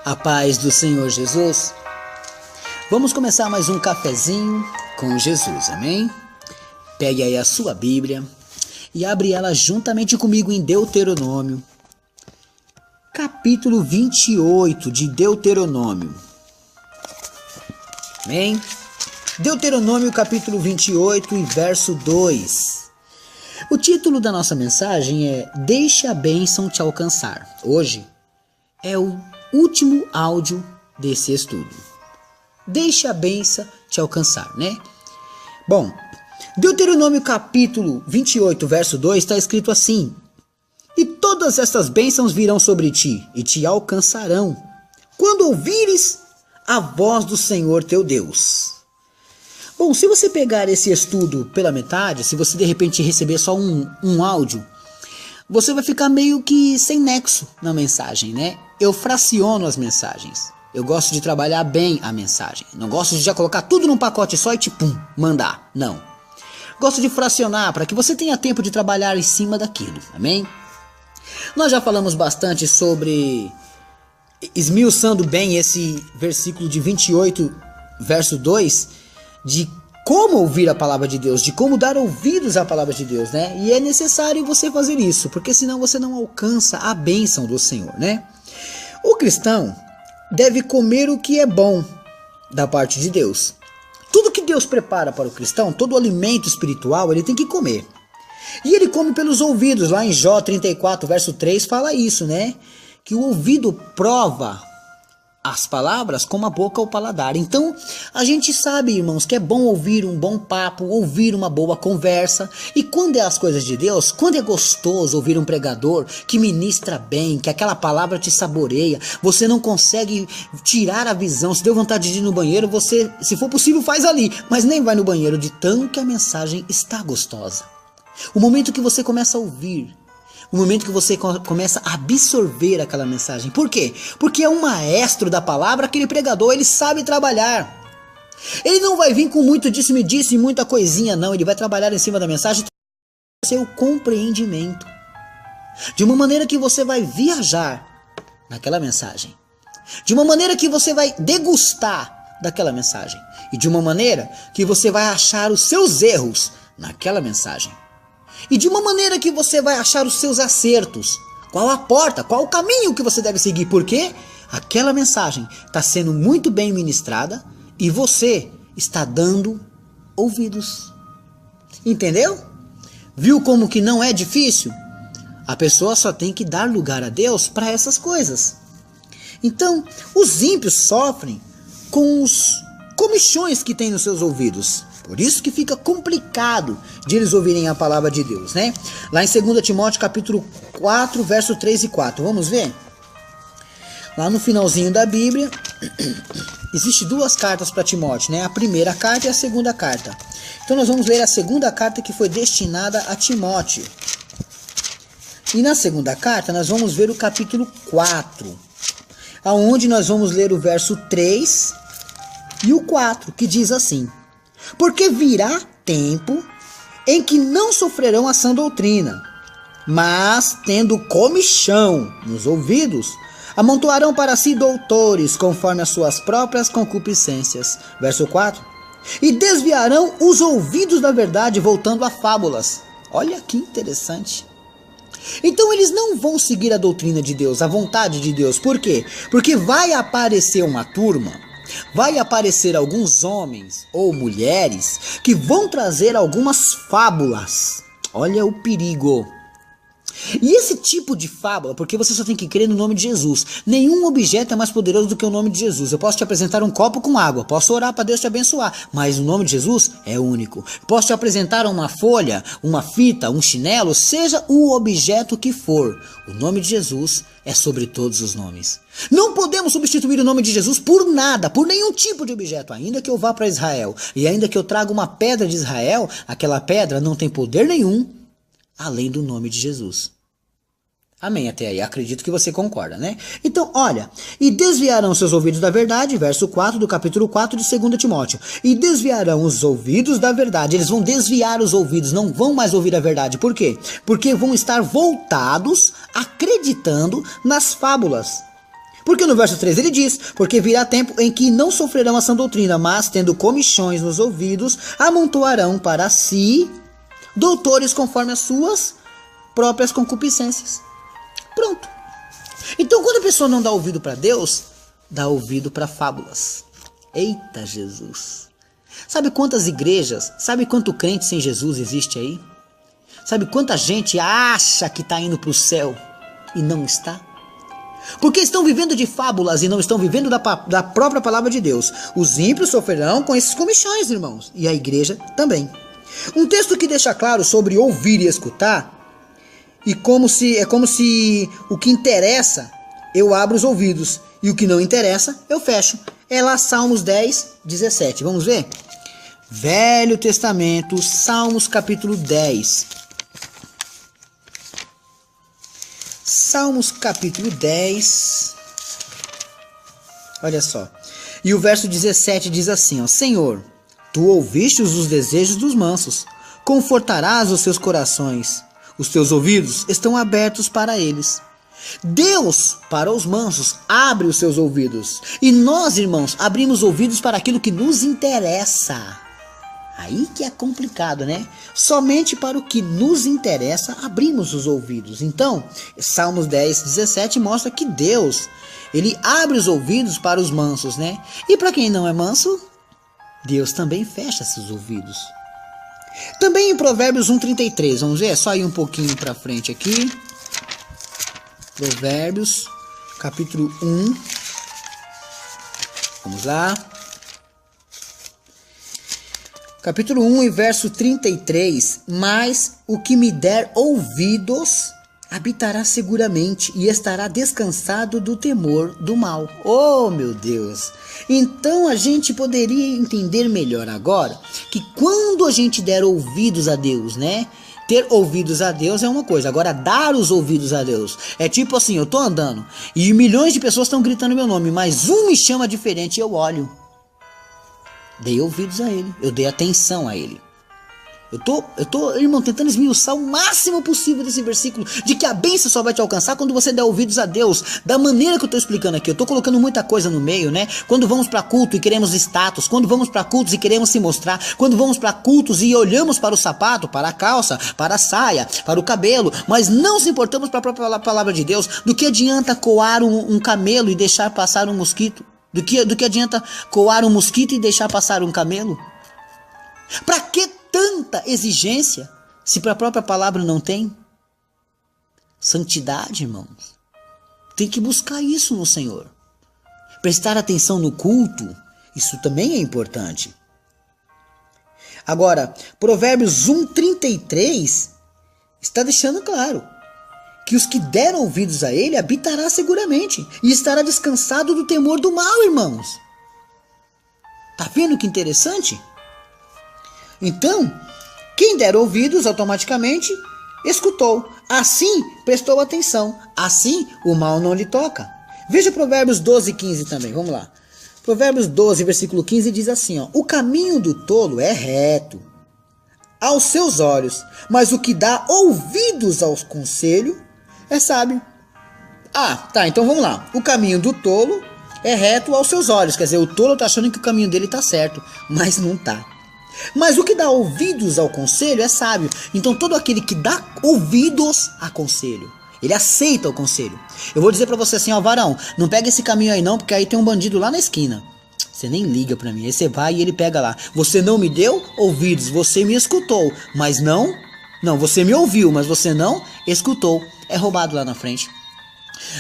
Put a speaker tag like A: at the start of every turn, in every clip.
A: A paz do Senhor Jesus. Vamos começar mais um cafezinho com Jesus, amém? Pegue aí a sua Bíblia e abre ela juntamente comigo em Deuteronômio, capítulo 28 de Deuteronômio. Amém? Deuteronômio capítulo 28 e verso 2. O título da nossa mensagem é Deixe a bênção te alcançar. Hoje é o último áudio desse estudo. Deixe a bênção te alcançar, né? Bom, Deuteronômio capítulo 28, verso 2 está escrito assim: E todas estas bênçãos virão sobre ti e te alcançarão, quando ouvires a voz do Senhor teu Deus. Bom, se você pegar esse estudo pela metade, se você de repente receber só um áudio, você vai ficar meio que sem nexo na mensagem, né? Eu fraciono as mensagens. Eu gosto de trabalhar bem a mensagem. Não gosto de já colocar tudo num pacote só e mandar. Não. Gosto de fracionar para que você tenha tempo de trabalhar em cima daquilo, amém? Nós já falamos bastante sobre, esmiuçando bem esse versículo de 28, verso 2, de como ouvir a palavra de Deus, de como dar ouvidos à palavra de Deus, né? E é necessário você fazer isso, porque senão você não alcança a bênção do Senhor, né? O cristão deve comer o que é bom da parte de Deus. Tudo que Deus prepara para o cristão, todo alimento espiritual, ele tem que comer. E ele come pelos ouvidos. Lá em Jó 34, verso 3, fala isso, né? Que o ouvido prova as palavras como a boca ao paladar. Então, a gente sabe, irmãos, que é bom ouvir um bom papo, ouvir uma boa conversa. E quando é as coisas de Deus, quando é gostoso ouvir um pregador que ministra bem, que aquela palavra te saboreia, você não consegue tirar a visão. Se deu vontade de ir no banheiro, você, se for possível, faz ali, mas nem vai no banheiro, de tanto que a mensagem está gostosa. O momento que você começa a ouvir, o momento que você começa a absorver aquela mensagem. Por quê? Porque é um maestro da palavra, aquele pregador, ele sabe trabalhar. Ele não vai vir com muito disse-me disse e muita coisinha, não. Ele vai trabalhar em cima da mensagem, seu compreendimento. De uma maneira que você vai viajar naquela mensagem. De uma maneira que você vai degustar daquela mensagem. E de uma maneira que você vai achar os seus erros naquela mensagem. E de uma maneira que você vai achar os seus acertos. Qual a porta, qual o caminho que você deve seguir. Porque aquela mensagem está sendo muito bem ministrada e você está dando ouvidos. Entendeu? Viu como que não é difícil? A pessoa só tem que dar lugar a Deus para essas coisas. Então, os ímpios sofrem com os comichões que tem nos seus ouvidos. Por isso que fica complicado de eles ouvirem a palavra de Deus, né? Lá em 2 Timóteo capítulo 4, verso 3 e 4. Vamos ver? Lá no finalzinho da Bíblia, existe duas cartas para Timóteo, né? A primeira carta e a segunda carta. Então nós vamos ler a segunda carta que foi destinada a Timóteo. E na segunda carta nós vamos ver o capítulo 4, aonde nós vamos ler o verso 3 e o 4, que diz assim: Porque virá tempo em que não sofrerão a sã doutrina, mas, tendo comichão nos ouvidos, amontoarão para si doutores, conforme as suas próprias concupiscências. Verso 4. E desviarão os ouvidos da verdade, voltando a fábulas. Olha que interessante. Então eles não vão seguir a doutrina de Deus, a vontade de Deus. Por quê? Porque vai aparecer uma turma, vai aparecer alguns homens ou mulheres que vão trazer algumas fábulas. Olha o perigo. E esse tipo de fábula, porque você só tem que crer no nome de Jesus. Nenhum objeto é mais poderoso do que o nome de Jesus. Eu posso te apresentar um copo com água, posso orar para Deus te abençoar, mas o nome de Jesus é único. Posso te apresentar uma folha, uma fita, um chinelo, seja o objeto que for. O nome de Jesus é sobre todos os nomes. Não podemos substituir o nome de Jesus por nada, por nenhum tipo de objeto. Ainda que eu vá para Israel e ainda que eu traga uma pedra de Israel, aquela pedra não tem poder nenhum além do nome de Jesus. Amém, até aí, acredito que você concorda, né? Então, olha, e desviarão seus ouvidos da verdade, verso 4 do capítulo 4 de 2 Timóteo. E desviarão os ouvidos da verdade, eles vão desviar os ouvidos, não vão mais ouvir a verdade. Por quê? Porque vão estar voltados, acreditando nas fábulas. Porque no verso 3 ele diz: porque virá tempo em que não sofrerão a sã doutrina, mas, tendo comichões nos ouvidos, amontoarão para si doutores conforme as suas próprias concupiscências. Pronto. Então, quando a pessoa não dá ouvido para Deus, dá ouvido para fábulas. Eita Jesus! Sabe quantas igrejas, sabe quanto crente sem Jesus existe aí? Sabe quanta gente acha que está indo para o céu e não está? Porque estão vivendo de fábulas e não estão vivendo da própria palavra de Deus. Os ímpios sofrerão com esses comichões, irmãos, e a igreja também. Um texto que deixa claro sobre ouvir e escutar, e é como se o que interessa eu abro os ouvidos e o que não interessa eu fecho. É lá Salmos 10, 17. Vamos ver? Velho Testamento, Salmos capítulo 10. Salmos capítulo 10. Olha só. E o verso 17 diz assim, ó: Senhor, tu ouviste os desejos dos mansos, confortarás os seus corações. Os teus ouvidos estão abertos para eles. Deus, para os mansos, abre os seus ouvidos. E nós, irmãos, abrimos ouvidos para aquilo que nos interessa. Aí que é complicado, né? Somente para o que nos interessa, abrimos os ouvidos. Então, Salmos 10, 17 mostra que Deus, ele abre os ouvidos para os mansos, né? E para quem não é manso, Deus também fecha seus ouvidos. Também em Provérbios 1,33, vamos ver? É só ir um pouquinho para frente aqui. Provérbios, capítulo 1. Vamos lá. Capítulo 1 e verso 33. Mas o que me der ouvidos habitará seguramente e estará descansado do temor do mal. Oh, meu Deus! Então a gente poderia entender melhor agora que quando a gente der ouvidos a Deus, né? Ter ouvidos a Deus é uma coisa, agora dar os ouvidos a Deus é tipo assim, eu tô andando e milhões de pessoas estão gritando meu nome, mas um me chama diferente e eu olho. Dei ouvidos a ele, eu dei atenção a ele. Eu tô, irmão, tentando esmiuçar o máximo possível desse versículo, de que a bênção só vai te alcançar quando você der ouvidos a Deus, da maneira que eu tô explicando aqui. Eu tô colocando muita coisa no meio, né? Quando vamos para culto e queremos status, quando vamos para cultos e queremos se mostrar, quando vamos para cultos e olhamos para o sapato, para a calça, para a saia, para o cabelo, mas não se importamos para a própria palavra de Deus, do que adianta coar um camelo e deixar passar um mosquito? Do que adianta coar um mosquito e deixar passar um camelo? Para que tanta exigência se para a própria palavra não tem? Santidade, irmãos. Tem que buscar isso no Senhor. Prestar atenção no culto, isso também é importante. Agora, Provérbios 1,33 está deixando claro que os que deram ouvidos a ele habitará seguramente e estará descansado do temor do mal, irmãos. Tá vendo que interessante? Então, quem der ouvidos automaticamente escutou, assim prestou atenção, assim o mal não lhe toca. Veja Provérbios 12, 15 também, vamos lá. Provérbios 12, versículo 15 diz assim, ó: o caminho do tolo é reto aos seus olhos, mas o que dá ouvidos aos conselhos é sábio. Ah, tá, então vamos lá. O caminho do tolo é reto aos seus olhos, quer dizer, o tolo tá achando que o caminho dele tá certo, mas não tá. Mas o que dá ouvidos ao conselho é sábio. Então todo aquele que dá ouvidos a conselho, ele aceita o conselho. Eu vou dizer pra você assim, ó, varão, não pega esse caminho aí não, porque aí tem um bandido lá na esquina. Você nem liga pra mim, aí você vai e ele pega lá. Você não me deu ouvidos, você me escutou, mas não, você me ouviu, mas você não escutou. É roubado lá na frente.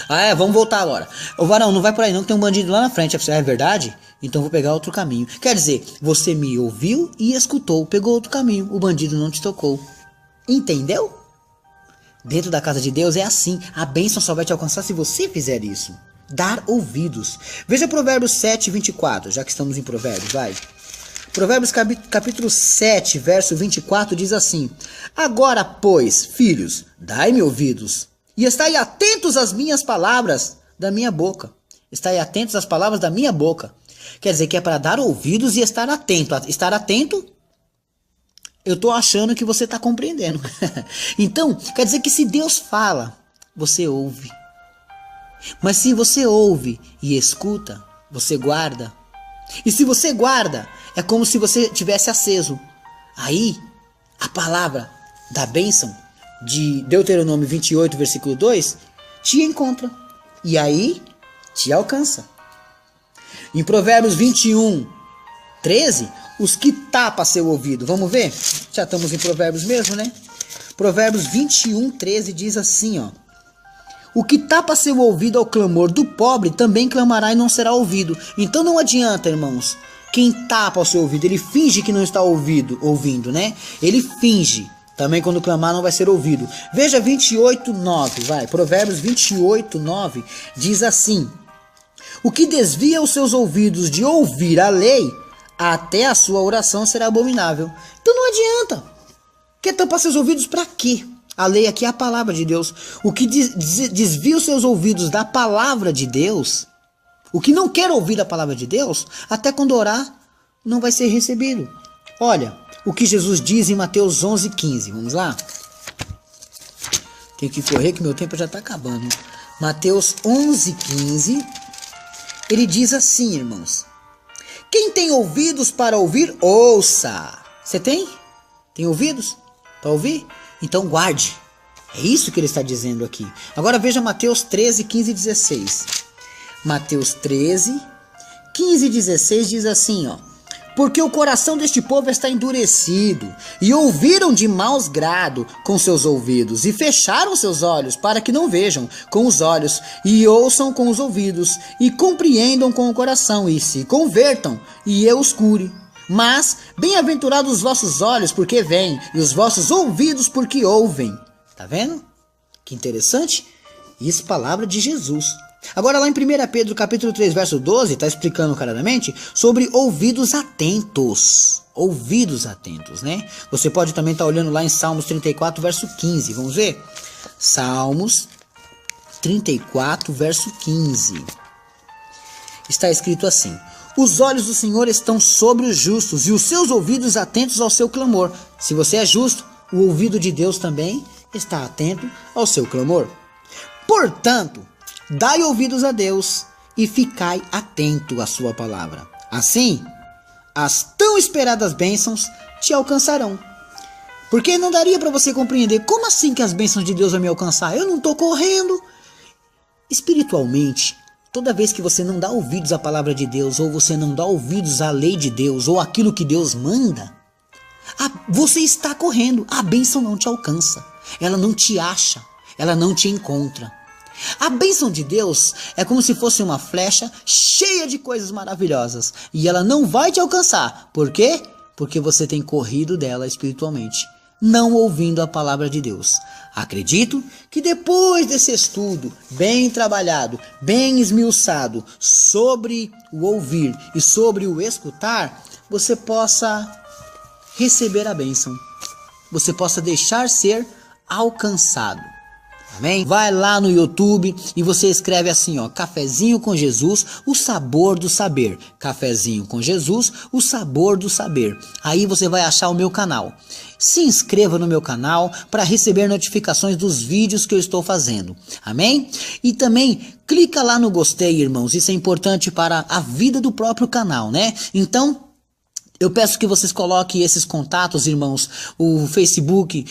A: Ah, é, vamos voltar agora. Ô varão, não vai por aí não, que tem um bandido lá na frente. É verdade? Então vou pegar outro caminho. Quer dizer, você me ouviu e escutou, pegou outro caminho, o bandido não te tocou. Entendeu? Dentro da casa de Deus é assim, a bênção só vai te alcançar se você fizer isso. Dar ouvidos. Veja Provérbios 7, 24, já que estamos em Provérbios, vai. Provérbios capítulo 7, verso 24 diz assim: agora, pois, filhos, dai-me ouvidos, e estai atentos às minhas palavras da minha boca. Estai atentos às palavras da minha boca. Quer dizer que é para dar ouvidos e estar atento. Estar atento, eu estou achando que você está compreendendo. Então, quer dizer que se Deus fala, você ouve. Mas se você ouve e escuta, você guarda. E se você guarda, é como se você tivesse aceso. Aí, a palavra da bênção de Deuteronômio 28, versículo 2, te encontra. E aí, te alcança. Em Provérbios 21, 13, os que tapa seu ouvido. Vamos ver? Já estamos em Provérbios mesmo, né? Provérbios 21, 13 diz assim, ó. O que tapa seu ouvido ao clamor do pobre também clamará e não será ouvido. Então não adianta, irmãos. Quem tapa o seu ouvido, ele finge que não está ouvindo, né? Ele finge. Também quando clamar não vai ser ouvido. Veja 28, 9, vai. Provérbios 28, 9 diz assim. O que desvia os seus ouvidos de ouvir a lei, até a sua oração será abominável. Então não adianta. Quer tampar seus ouvidos para quê? A lei aqui é a palavra de Deus. O que desvia os seus ouvidos da palavra de Deus, o que não quer ouvir a palavra de Deus, até quando orar, não vai ser recebido. Olha o que Jesus diz em Mateus 11:15. Vamos lá? Tenho que correr que meu tempo já está acabando. Mateus 11:15. Ele diz assim, irmãos. Quem tem ouvidos para ouvir, ouça. Você tem? Tem ouvidos para ouvir? Então guarde. É isso que ele está dizendo aqui. Agora veja Mateus 13, 15 e 16. Mateus 13, 15 e 16 diz assim, ó. Porque o coração deste povo está endurecido, e ouviram de maus grado com seus ouvidos, e fecharam seus olhos, para que não vejam com os olhos, e ouçam com os ouvidos, e compreendam com o coração, e se convertam, e eu os cure. Mas, bem-aventurados os vossos olhos, porque veem, e os vossos ouvidos, porque ouvem. Tá vendo? Que interessante. Isso é palavra de Jesus. Agora lá em 1 Pedro capítulo 3, verso 12, está explicando claramente sobre ouvidos atentos. Ouvidos atentos, né? Você pode também estar olhando lá em Salmos 34, verso 15. Vamos ver? Salmos 34, verso 15. Está escrito assim. Os olhos do Senhor estão sobre os justos e os seus ouvidos atentos ao seu clamor. Se você é justo, o ouvido de Deus também está atento ao seu clamor. Portanto, dai ouvidos a Deus e ficai atento à sua palavra. Assim, as tão esperadas bênçãos te alcançarão. Porque não daria para você compreender como assim que as bênçãos de Deus vão me alcançar? Eu não estou correndo. Espiritualmente, toda vez que você não dá ouvidos à palavra de Deus, ou você não dá ouvidos à lei de Deus, ou aquilo que Deus manda, você está correndo. A bênção não te alcança. Ela não te acha. Ela não te encontra. A bênção de Deus é como se fosse uma flecha cheia de coisas maravilhosas. E ela não vai te alcançar. Por quê? Porque você tem corrido dela espiritualmente, não ouvindo a palavra de Deus. Acredito que depois desse estudo bem trabalhado, bem esmiuçado sobre o ouvir e sobre o escutar, você possa receber a bênção. Você possa deixar ser alcançado. Amém? Vai lá no YouTube e você escreve assim, ó, Cafezinho com Jesus, o sabor do saber. Cafezinho com Jesus, o sabor do saber. Aí você vai achar o meu canal. Se inscreva no meu canal para receber notificações dos vídeos que eu estou fazendo. Amém? E também clica lá no gostei, irmãos. Isso é importante para a vida do próprio canal, né? Então, eu peço que vocês coloquem esses contatos, irmãos, o Facebook,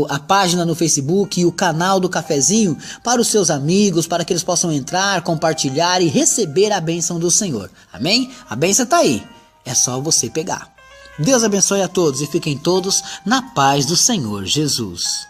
A: a página no Facebook e o canal do Cafezinho para os seus amigos, para que eles possam entrar, compartilhar e receber a bênção do Senhor. Amém? A bênção está aí. É só você pegar. Deus abençoe a todos e fiquem todos na paz do Senhor Jesus.